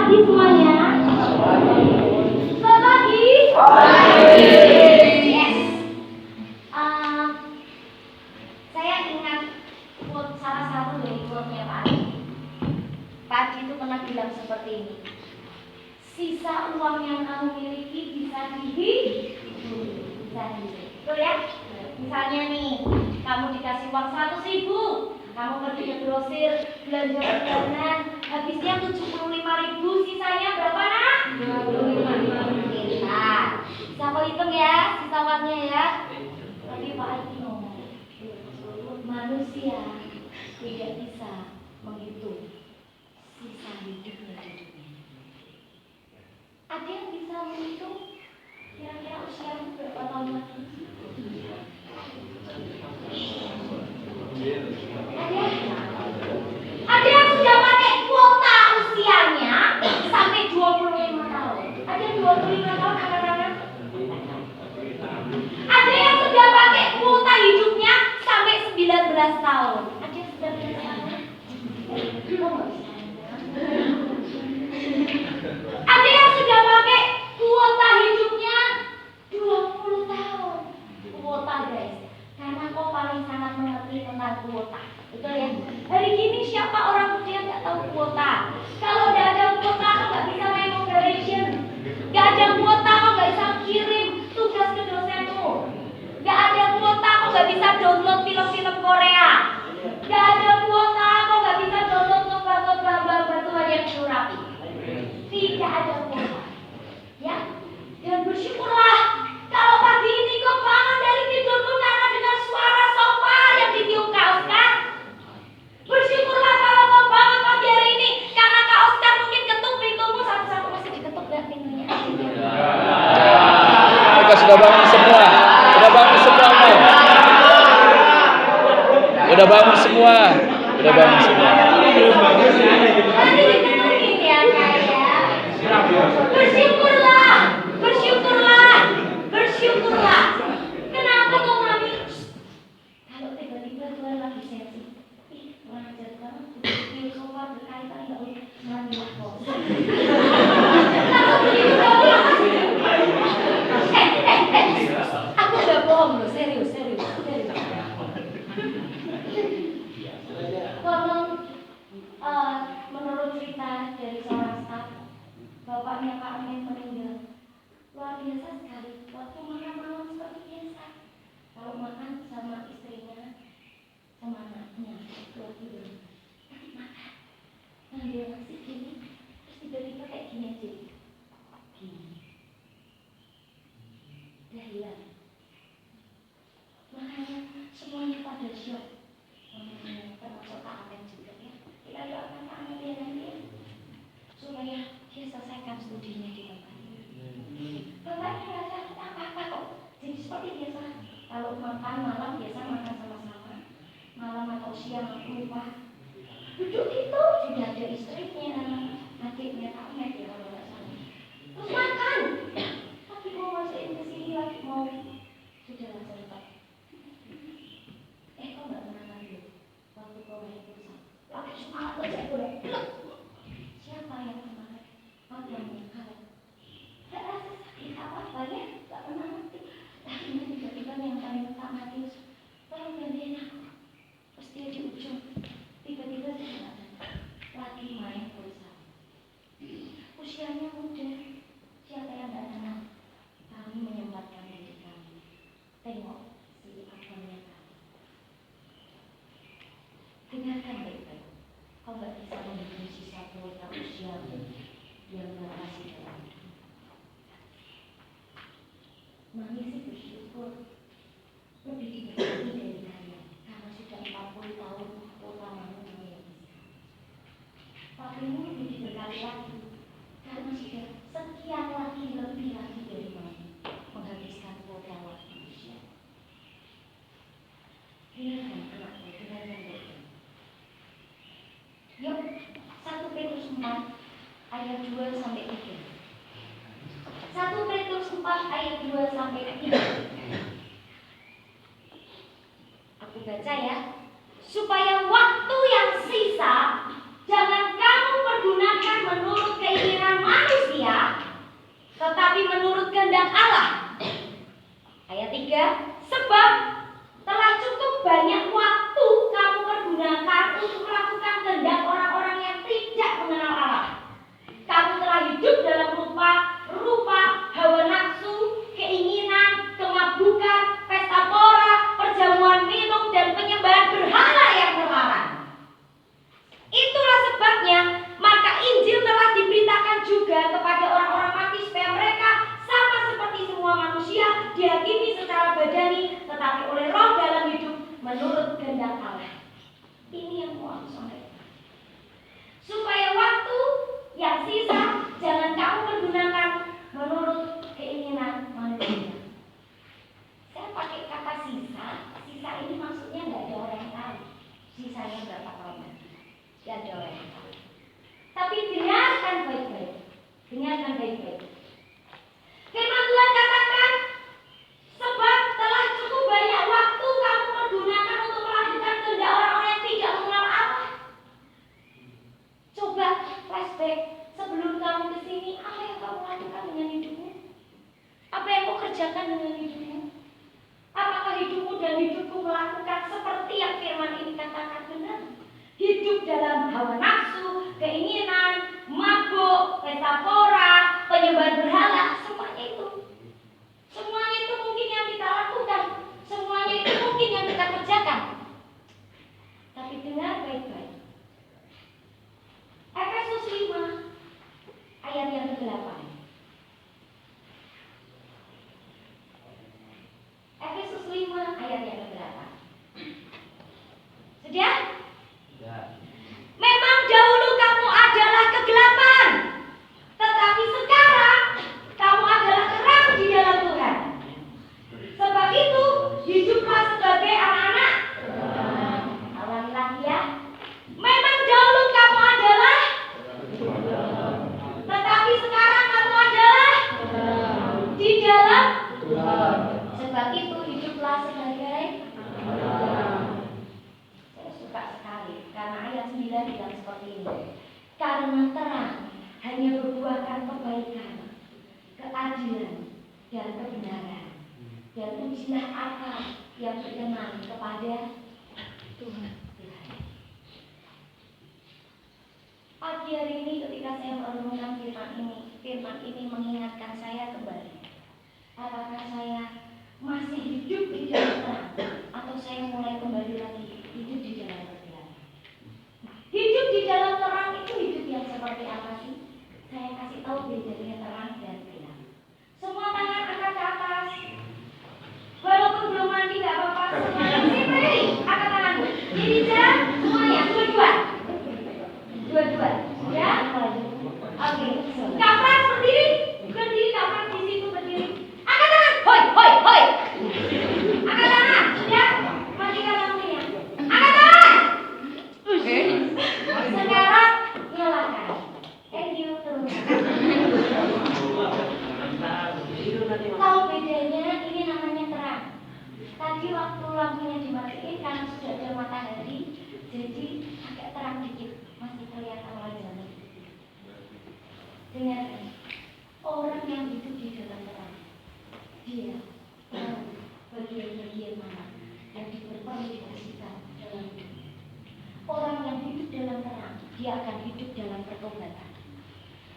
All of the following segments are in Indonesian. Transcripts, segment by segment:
pagi semuanya. Selamat pagi. Yes. Saya ingat quote salah satu dari quote-nya Pak Adi. Pak Adi itu pernah bilang seperti ini. Sisa uang yang kamu miliki bisa betul ya? Misalnya nih, kamu dikasih uang 100.000, kamu pergi ke grosir, belanja bulanan, habisnya 75.000, sisanya berapa nak? 25.000. Nah, bisa kau hitung ya, sisa uangnya ya. Tapi Pak Adi ngomong, manusia tidak bisa menghitung sisa hidupnya. Ada yang bisa menghitung kira-kira usiamu berapa tahun lagi? Ada yang sudah pakai kuota usianya sampai 25 tahun. Ada yang 25 tahun anak-anak? Ada yang sudah pakai kuota hidupnya sampai 19 tahun. Ada yang sudah berapa? Ada yang sudah pakai kuota hidupnya 20 tahun. Kuota guys, karena kau paling sangat mengerti tentang kuota. Betul ya? Hari ini siapa orang muda yang nggak tahu kuota? Kalau udah ada kuota, kau nggak bisa main operation. Nggak ada kuota, kau nggak bisa kirim tugas ke dosenmu. Nggak ada kuota, kau nggak bisa download film-film Korea. Nggak ada kuota, kau nggak bisa download lomba-lomba batuan yang rapi. Tidak ada kuota, ya. Dan bersyukurlah kalau pagi ini kau bangun dari tidurmu karena dengar suara sofa yang ditiup Kak Oscar. Bersyukurlah kalau kau bangun pagi hari ini karena Kak Oscar mungkin ketuk pintumu, satu-satu masih diketuk nggak pintunya? Mereka sudah bangun semua, sudah bangun semua, mau. Sudah bangun semua, sudah bangun semua. Bersyukurlah, bersyukurlah, bersyukurlah. Kenapa kau mami? Kalau tiba-tiba Tuhan lagi sensi, wajar banget. Di sofa berkaitan nggak boleh mami kok. Kalau begitu kamu aku nggak bohong loh, serius. Konon, menurut cerita dari seorang staf, bapaknya Pak Amin meninggal. Luar biasa sekali. Waktu makan malam seperti biasa. Kalau makan sama istrinya, sama anaknya, keluar tidur. Makan. Nah dia ngasih gini, terus tiba-tiba kayak gini aja. Gini. Udah hilang. Makanya semuanya pada syok. Termasuk Pak Amin juga ya. Kita doakan Pak Amin ya nanti ya. Supaya dia selesaikan studinya di tempat ini. Bapaknya nggak sakit apa-apa kok. Jadi seperti biasa. Kalau makan malam biasa makan sama-sama. Malam atau siang lupa. Duduk gitu sudah ada istrinya, adiknya Kak Med ya kalau nggak salah. Terus makan. Tapi mau masukin ke sini lagi mau sudah sempat. Kok nggak pernah lagi? Waktu kau bayar pulsa, lagi semangat kerja boleh. Siapa yang kemarin? Yang kemarin. Gak rasa sakit apa-apa ya, gak pernah ngerti. Akhirnya tiba-tiba yang paling Pak Matius, tolong gantiin aku. Terus dia di ujung, tiba-tiba dia gak ada lagi main pulsa. Usianya muda, siapa yang gak kenal? Kami menyempatkan diri kami. Tengok si akunnya kami. Dengarkan baik-baik. Kau gak bisa menghitung sisa kuota usiamu yang berhasil dalam hidup. Mami sih bersyukur lebih diberkati dari kalian karena sudah 40 tahun kuota mami yang bisa. Papimu lebih diberkati lagi karena sudah sekian lagi lebih lagi dari mami menghabiskan kuota waktu usia. Dengarkan anakku, dengarkan baik-baik. Yuk, 1 Petrus 4 ayat 2 sampai 3. 1 Petrus 4 ayat 2 sampai 3. Aku baca ya. Supaya waktu yang sisa jangan kamu pergunakan menurut keinginan sebelum kamu ke sini, apa yang kamu lakukan dengan hidupmu? Apa yang kau kerjakan dengan hidupmu? Apakah hidupmu dan hidupku melakukan seperti yang firman ini katakan benar? Hidup dalam hawa nafsu, keinginan, mabuk, pesta pora, penyembah berhala, semuanya itu. Semuanya itu mungkin yang kita lakukan. Semuanya itu mungkin yang kita kerjakan. Tapi dengar baik-baik. Efesus 5 ayat yang ke-8. Efesus 5 ayat yang ke-8. Sudah? Memang dahulu kamu adalah kegelapan, tetapi sekarang kamu adalah terang di dalam Tuhan. Sebab itu, hiduplah sebagai anak-anak. Ulangi lagi ya. Memang dahulu kamu adalah, tetapi sekarang kamu adalah di dalam Tuhan. Sebab itu, hiduplah sebagai anak. Saya suka sekali karena ayat 9 bilang seperti ini. Karena terang hanya berbuahkan kebaikan, keadilan, dan kebenaran. Dan ujilah apa yang berkenan kepada Tuhan. Pagi hari ini ketika saya merenungkan firman ini mengingatkan saya kembali. Apakah saya masih hidup di dalam terang, atau saya mulai kembali lagi hidup di dalam kegelapan? Hidup di dalam terang itu hidup yang seperti apa sih? Saya kasih tahu bedanya terang dan gelap. Semua tangan angkat ke atas. Walaupun belum mandi gak apa-apa. Semuanya mesti ready. Angkat tanganmu. Dirinya semuanya dua-dua. Dua-dua. Ya? Oke. Kafran berdiri. Berdiri Kafran di situ berdiri. Angkat tangan. Hoi, hoi, hoi. Angkat tangan. Ya? Matikan lampunya. Angkat tangan. Sekarang nyalakan. Thank you. Tahu bedanya, ini namanya terang. Tadi waktu lampunya dimatiin karena sudah ada matahari, jadi agak terang dikit, masih kelihatan wajahnya. Dengarkan, orang yang hidup di dalam terang, dia tahu bagian-bagian mana yang diperlukan dalam hidup. Orang yang hidup dalam terang, dia akan hidup dalam pertobatan.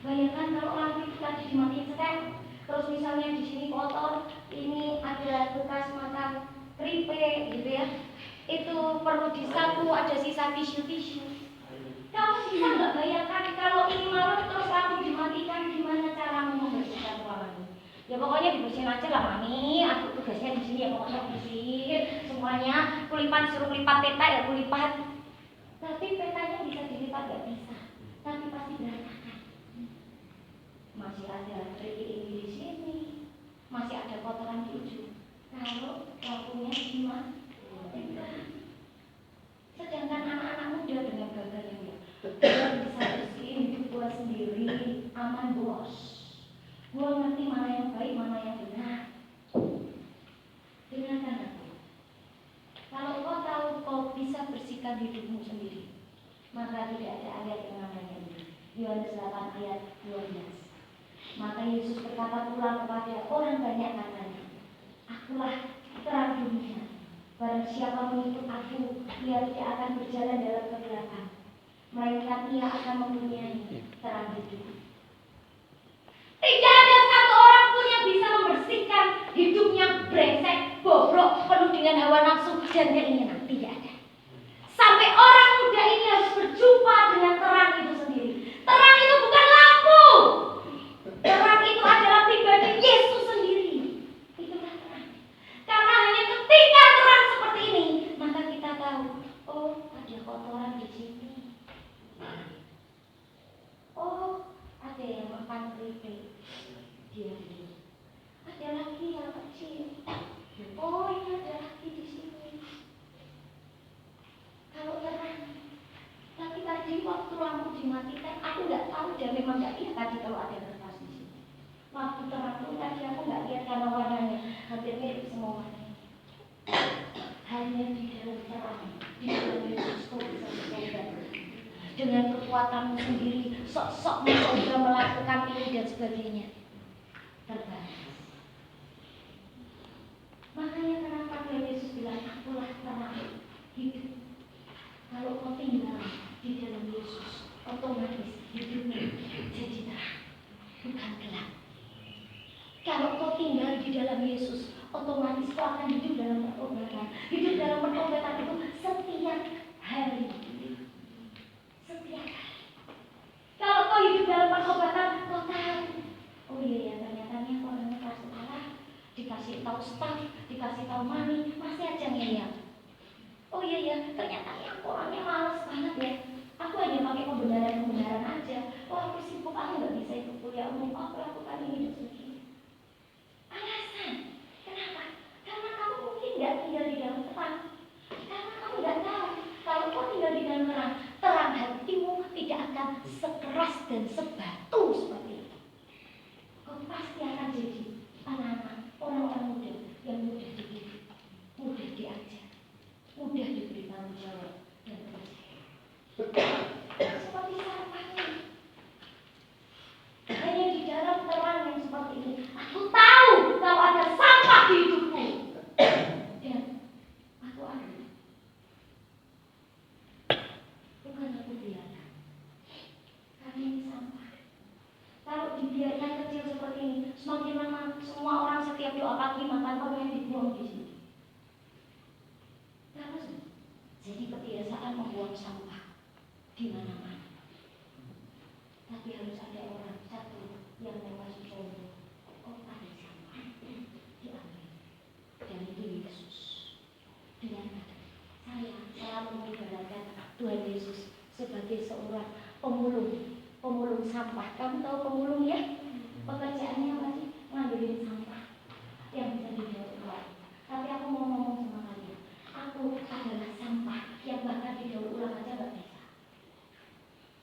Bayangkan kalau lampu itu tadi dimatiin setel, terus misalnya di sini kotor, ini ada bekas makan keripik gitu ya, itu perlu disapu, ada sisa tisu-tisu. Kamu bisa nggak bayangkan kalau ini malam terus lampu dimatikan, gimana caramu membersihkan ruangan ini? Ya pokoknya dibersihin aja lah mami, aku tugasnya di sini ya pokoknya bersihin semuanya. Kulipat suruh lipat peta ya kulipat, tapi petanya bisa dilipat nggak bisa, tapi pasti berantakan. Masih ada kerikil ini di sini, masih ada kotoran di ujung. Kalau lampunya dimatikan, sedangkan anak-anak muda dengan gagahnya dia bisa bersihin hidup gua sendiri, aman bos. Gua ngerti mana yang baik, mana yang benar. Dengarkan aku. Kalau kau tahu kau bisa bersihkan hidupmu sendiri, maka tidak ada ayat yang namanya ini. Yohanes 8 ayat 12. Maka Yesus berkata pula kepada orang banyak katanya, akulah terang dunia. Barang siapa mengikut aku, ia tidak akan berjalan dalam kegelapan, melainkan ia akan mempunyai terang hidup. Tidak ada satu orang pun yang bisa membersihkan hidupnya brengsek, bobrok, penuh dengan hawa nafsu dan keinginan. Tidak ada. Sampai orang muda ini harus berjumpa dengan terang itu sendiri. Terang itu bukan lampu. Terang itu adalah pribadi Yesus sendiri. Itulah terang. Karena hanya ketika terang seperti ini, maka kita tahu, oh ada kotoran di sini. Oh ada yang makan keripik. Dia ini. Ada lagi yang kecil. Oh ini ada lagi di sini. Kalau terang. Tapi tadi waktu lampu dimatikan, aku nggak tahu dan memang nggak lihat tadi kalau ada kertas di sini. Waktu terang itu tadi aku nggak lihat karena warnanya hampir mirip semua warnanya. Hanya di dalam terang, di dalam Yesus kau bisa bertobat. Dengan kekuatanmu sendiri, sok-sok mencoba melakukan ini dan sebagainya. Terbatas. Makanya kenapa Tuhan Yesus bilang, akulah terang hidup. Kalau kau tinggal di dalam Yesus, otomatis hidupnya jadi terang, bukan gelap. Kalau kau tinggal di dalam Yesus, otomatis kau akan hidup dalam pertobatan. Hidup dalam pertobatan itu setiap hari. Setiap hari. Kalau kau hidup dalam pertobatan, kau tahu, oh iya ya, ternyata nih aku orangnya keras kepala, dikasih tahu staf, dikasih tahu mami, masih aja ngeyel. Oh iya ya, ternyata nih aku orangnya malas banget ya. Aku hanya pakai pembenaran aja. Oh aku sibuk, aku nggak bisa ikut kuliah umum, aku lakukan ini dan sebagainya. Alasan, kenapa? Karena kamu mungkin nggak tinggal di dalam terang. Karena kamu nggak tahu kalau kau tinggal di dalam terang, terang hatimu tidak akan sekeras dan sebatu seperti itu. Kau pasti akan jadi anak-anak, orang-orang muda yang mudah dididik, mudah diajar, mudah diberi tanggung jawab dan percaya. Seperti sampah ini. Hanya di dalam terang yang seperti ini, aku tahu kalau ada sampah di hidupku. Dan aku ambil. Bukan aku biarkan. Karena ini sampah. Kalau dibiarkan kecil seperti ini, semakin lama semua orang setiap doa pagi makan pengen dibuang di sini. Terus jadi kebiasaan membuang sampah di mana-mana. Tapi harus ada orang satu yang mengasih contoh. Oh ada sampah diambil. Dan itu Yesus. Dengan saya selalu mengibaratkan Tuhan Yesus sebagai seorang pemulung sampah. Kamu tahu pemulung ya? Pekerjaannya apa sih? Ngambilin sampah yang bisa didaur ulang. Tapi aku mau ngomong sama kalian, aku adalah sampah yang bahkan didaur ulang aja gak bisa.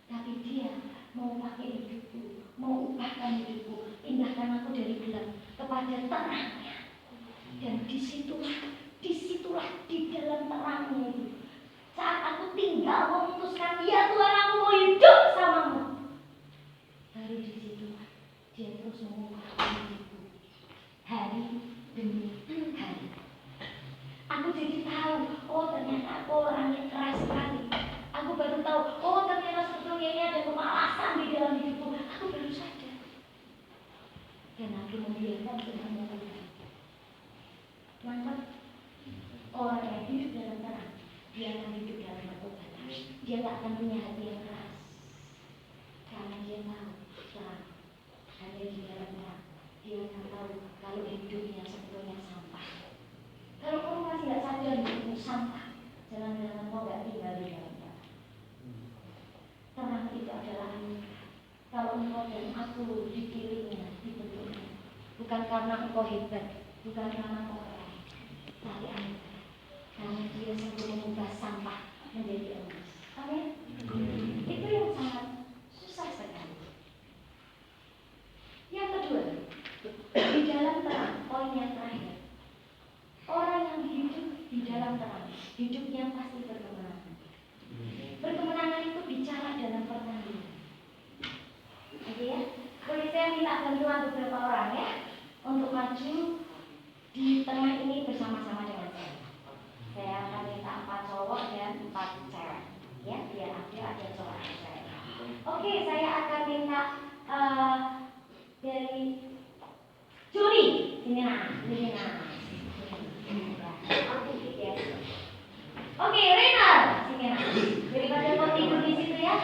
Tapi dia mau pakai hidupku, mau ubahkan hidupku, pindahkan aku dari gelap kepada terangnya. Dan disitulah di dalam terangnya itu, saat aku tinggal memutuskan, ya Tuhan aku mau hidup samamu, baru disitulah dia terus mengubahkan hidupku hari demi hari. Aku jadi tahu, oh ternyata aku orangnya keras sekali. Aku baru tahu, oh ternyata sebetulnya ini ada kemalasan di dalam hidupku. Aku baru sadar. Dan aku membiarkan Tuhan mengubah. Mantap. Orang yang hidup dalam terang, dia akan hidup dalam pertobatan. Dia tak akan punya hati yang keras. Karena dia tahu terang. Hanya di dalam terang, dia akan tahu kalau hidupnya sebetulnya sampah. Kalau kamu masih tidak sadar hidupmu sampah, jangan-jangan kau tidak tinggal di dalam terang. Terang itu adalah anugerah. Kalau engkau dan aku dipilihnya, dibentuknya, bukan karena engkau hebat, bukan karena engkau keren, tapi anugerah. Karena dia sanggup mengubah sampah menjadi emas. Amin. Itu yang sangat susah sekali. Yang kedua, di dalam terang, poin yang terakhir, orang yang hidup di dalam terang, hidupnya pasti berkemenangan. Berkemenangan itu bicara dalam pertandingan. Oke ya, boleh saya minta bantuan beberapa orang ya untuk maju di tengah ini bersama-sama dengan saya. Saya akan minta 4 cowok dan 4 cewek, ya, biar ada cowok dan cewek. Oke, saya akan minta dari Juli, sini nah. Oke, Rena, sini nah. Daripada kau tidur di situ ya.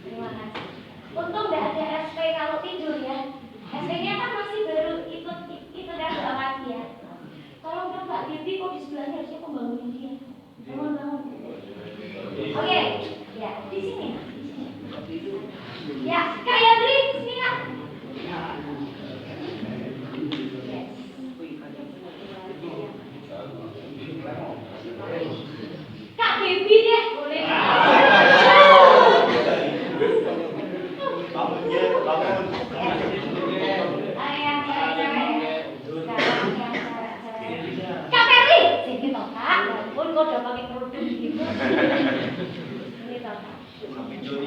Terima kasih. Untung nggak ada SP kalau tidur ya. SP-nya kan masih baru ikut kan doa pagi ya. Kalau udah Mbak Bibi kok di sebelahnya harusnya aku bangunin dia. Bangun. Oke, ya di sini. Ya, Kak Yandri, sini Kak. Kak Bibi deh, boleh. Kak, udah pakai kerudung gitu. Ini toh, Kak. Kak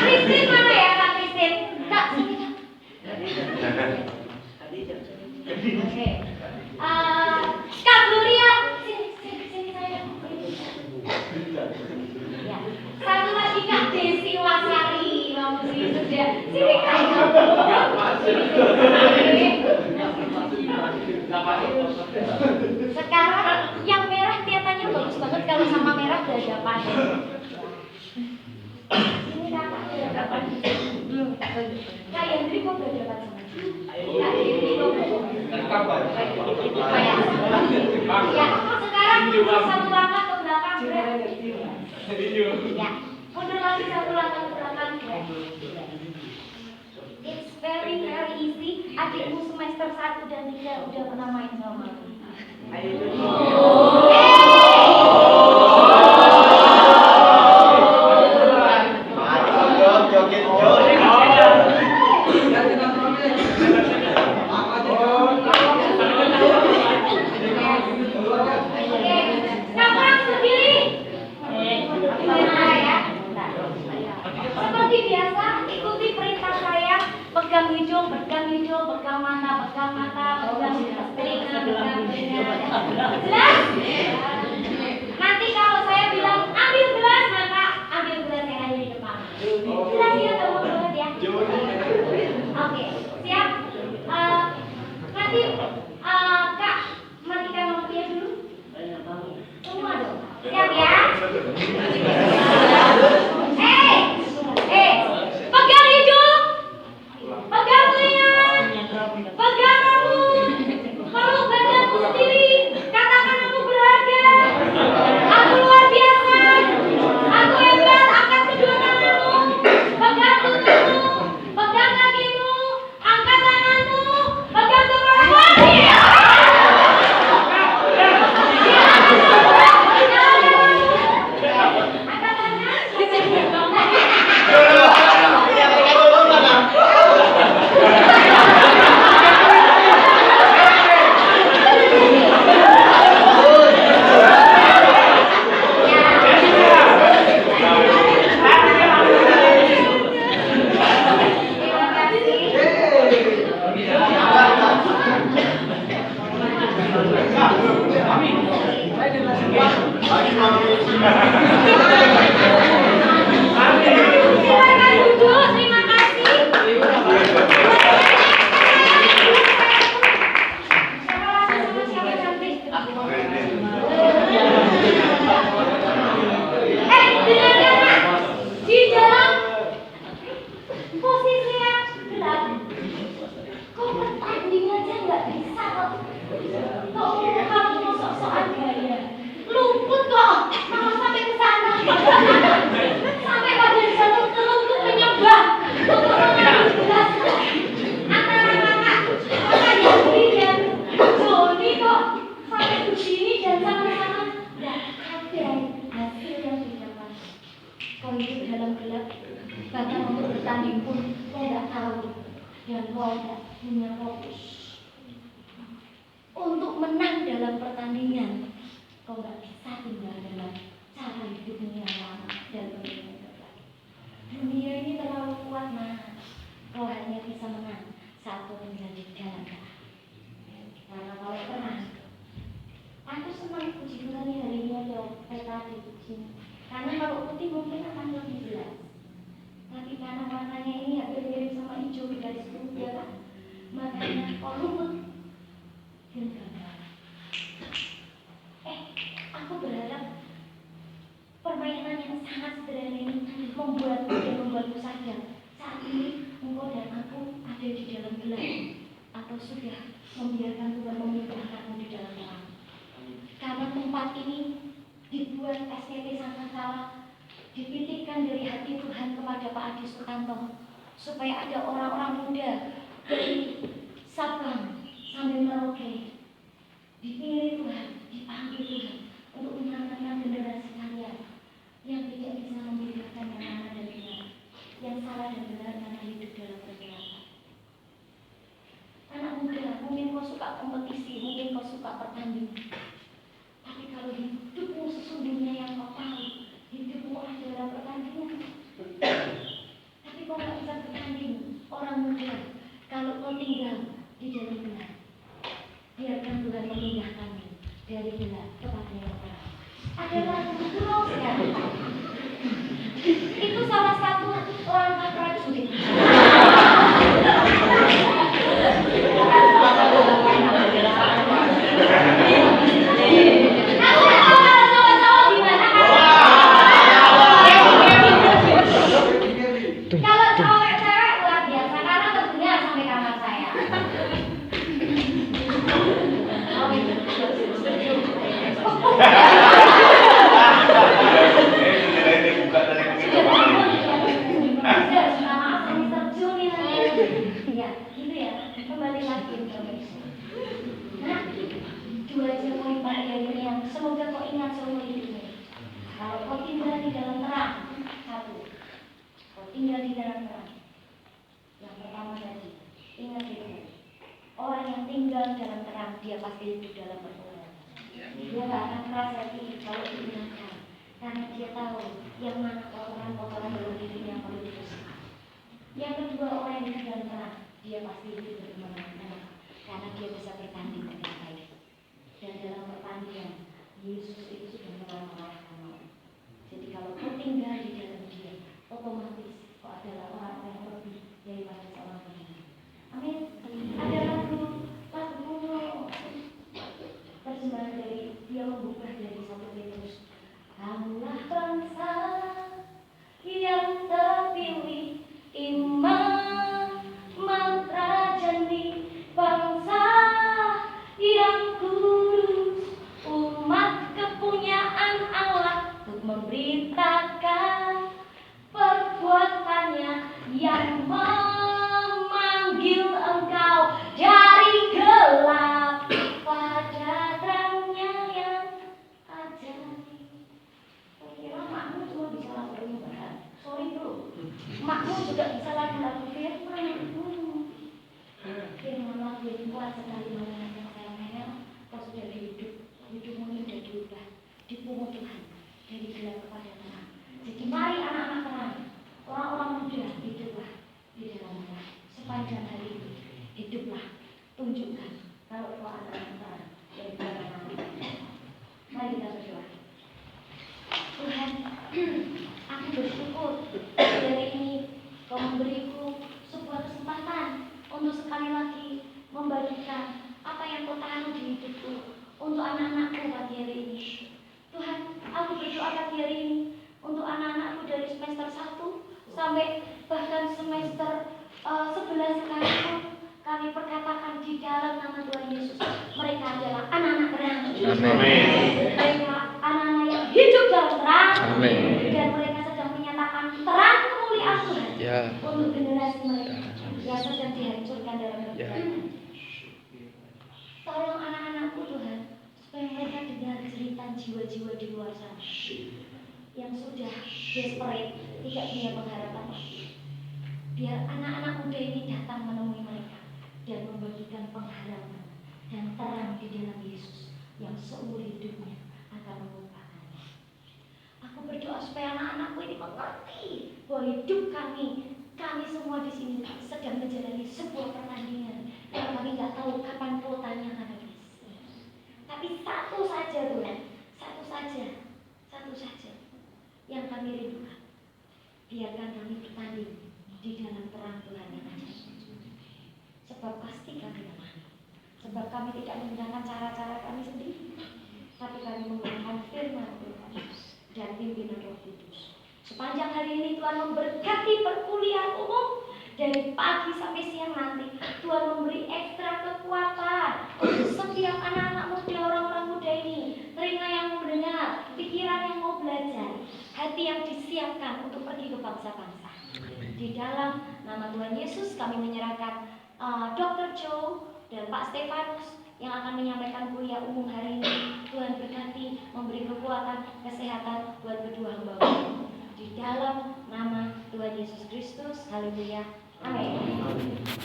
Kristin mana ya Kak Kristin? Kak sini Kak. Oke. Kak Gloria, sini saya. Ya. Satu lagi Kak Desi Wasari, mau sudah. Sini Kak. Sekarang yang merah kelihatannya bagus banget kalau sama merah dadapan. Ini kakak dadapan. Kak Yandri kok dadapan sama? Kak Yandri kok dadapan? Ya, sekarang satu langkah ke belakang. Ya, mundur lagi satu langkah ke belakang. It's very easy. Adikmu semester 1 dan 3 udah pernah main sama aku. Seperti biasa, ikuti perintah saya. Pegang hidung, pegang mata, pegang telinga, pegang telinga. Jelas? Nanti kalau saya bilang ambil gelas, maka ambil gelas yang ada di depan. Jelas ya, kamu banget ya. Oke, siap. Nanti Kak, matikan lampunya dulu. Semua dong. Siap ya? Pegang hidung, pegang telinga, pegang rambut, peluk badanmu sendiri, katakan aku berharga, aku luar biasa, aku hebat, angkat kedua tanganmu, pegang tutupmu, pegang kakimu, angkat tanganmu, pegang kepalamu. Silakan duduk, terima kasih. Siapa cantik? Dengarkan Kak, di dalam posisi yang berat, kok bertanding aja nggak bisa kok. Kok kamu mau sok-sokan gaya, luput kok, malah sampai ke sana. Sampai pada di sana teluk menyembah untuk mengambil gelas antara kakak Yandri dan Joni kok sampai begini dan sama-sama nggak ada hasil yang didapat. Kau hidup dalam gelap, bahkan untuk bertanding pun kau nggak tahu dan kau nggak punya fokus. Untuk menang dalam pertandingan, kau nggak bisa tinggal dalam cara hidupmu yang lama dan berbeda. Dunia ini terlalu kuat, nah. Kau hanya bisa menang saat kau tinggal di dalam darah. Karena kalau perang, aku senang puji Tuhan hari ini ada peta di sini. Karena kalau putih mungkin akan lebih jelas. Tapi karena warnanya ini agak mirip sama hijau di garis putih, makanya kau lumut dan gambar. Aku berharap permainan yang sangat sederhana ini membuatmu dan membuatmu sadar saat ini engkau dan aku ada di dalam gelap atau sudah membiarkan Tuhan memindahkanmu di dalam terang. Karena tempat ini dibuat STT Sangkakala, dipilihkan dari hati Tuhan kepada Pak Adi Sutanto supaya ada orang-orang muda dari Sabang sampai Merauke dipilih Tuhan, dipanggil Tuhan untuk menanamkan generasi kalian yang tidak bisa membedakan yang mana dan benar, yang salah dan benar karena hidup dalam kegelapan. Anak muda, mungkin kau suka kompetisi, mungkin kau suka pertandingan, tapi kalau hidupmu sesungguhnya yang kau tahu, hidupmu adalah bilang kepada yang terang. Adalah pulau sekali. Itu salah satu langkah prajurit. Kalau cewek-cewek luar biasa karena tentunya sampai kamar saya. Ya, gitu ya. Kembali lagi nah, dua poin pada hari ini yang semoga kau ingat seumur hidupmu. Kalau kau tinggal di dalam terang, satu, kau tinggal di dalam terang. Yang pertama tadi, ingat itu. Orang yang tinggal dalam terang, dia pasti hidup dalam pertolongan. Dia gak akan keras hati kalau digunakan, karena dia tahu yang mana kotoran-kotoran dalam dirinya yang perlu dibersihkan. Yang kedua, orang yang hidup dalam terang, dia pasti hidup berkemenangan, karena dia bisa bertanding dengan baik. Dan dalam pertandingan, Yesus itu sudah mengalahkan maut. Jadi kalau kau tinggal di dalam dia, otomatis kau adalah orang yang lebih daripada seorang pemenang. Amin. Ada lagu terjemahan dari dia membuka dari 1 Petrus. Kamulah bangsa yang terpilih, imam madrajani, bangsa yang kudus, umat kepunyaan Allah, untuk memberitakan perbuatannya yang memanggil engkau dari gelap pada terangnya yang ajaib. Kira makmu cuma bisa lagu penyembahan. Sorry bro, makmu juga bisa lagu firman. Firman lagu yang kuat sekali mengingatkan saya, Mel, kau sudah hidupmu ini sudah diubah, dipungut Tuhan dari gelap kepada terang. Jadi mari anak-anak terang, orang-orang muda, hiduplah di dalam terang. Sepanjang hari ini, hiduplah, tunjukkan kalau kau adalah terang dari dalam hati. Mari kita berdoa. Tuhan, aku bersyukur hari ini kau memberiku sebuah kesempatan untuk sekali lagi membagikan apa yang kau taruh di hidupku untuk anak-anakku pagi hari ini. Tuhan, aku berdoa pagi hari ini untuk anak-anakku dari semester 1 sampai bahkan semester 11 sekalipun, kami perkatakan di dalam nama Tuhan Yesus, mereka adalah anak-anak terang. Mereka anak-anak yang hidup dalam terang. Amin. Dan mereka sedang menyatakan terang kemuliaan Tuhan untuk generasi mereka yang sedang dihancurkan dalam kegelapan. Tolong anak-anakku Tuhan, supaya mereka dengar cerita jiwa-jiwa di luar sana yang sudah desperate, tidak punya pengharapan lagi. Biar anak-anak muda ini datang menemui mereka dan membagikan pengharapan dan terang di dalam Yesus yang seumur hidupnya akan melupakannya. Aku berdoa supaya anak-anakku ini mengerti bahwa hidup kami semua di sini sedang menjalani sebuah pertandingan yang kami nggak tahu kapan kuotanya akan habis. Tapi satu saja Tuhan, satu saja yang kami rindukan. Biarkan kami bertanding di dalam terang Tuhan yang ada. Sebab pasti kami lemah. Sebab kami tidak menggunakan cara-cara kami sendiri, tapi kami menggunakan firman Tuhan dan pimpinan Roh Kudus. Sepanjang hari ini Tuhan memberkati perkuliahan umum dari pagi sampai siang nanti. Tuhan memberi ekstra kekuatan untuk setiap anak-anak muda, orang-orang muda ini. Telinga yang mau mendengar, pikiran yang mau belajar, hati yang disiapkan untuk pergi ke bangsa-bangsa. Di dalam nama Tuhan Yesus kami menyerahkan Dr. Joe dan Pak Stefanus yang akan menyampaikan kuliah umum hari ini. Tuhan berkati, memberi kekuatan, kesehatan buat kedua hamba. Di dalam nama Tuhan Yesus Kristus, haleluya, amin.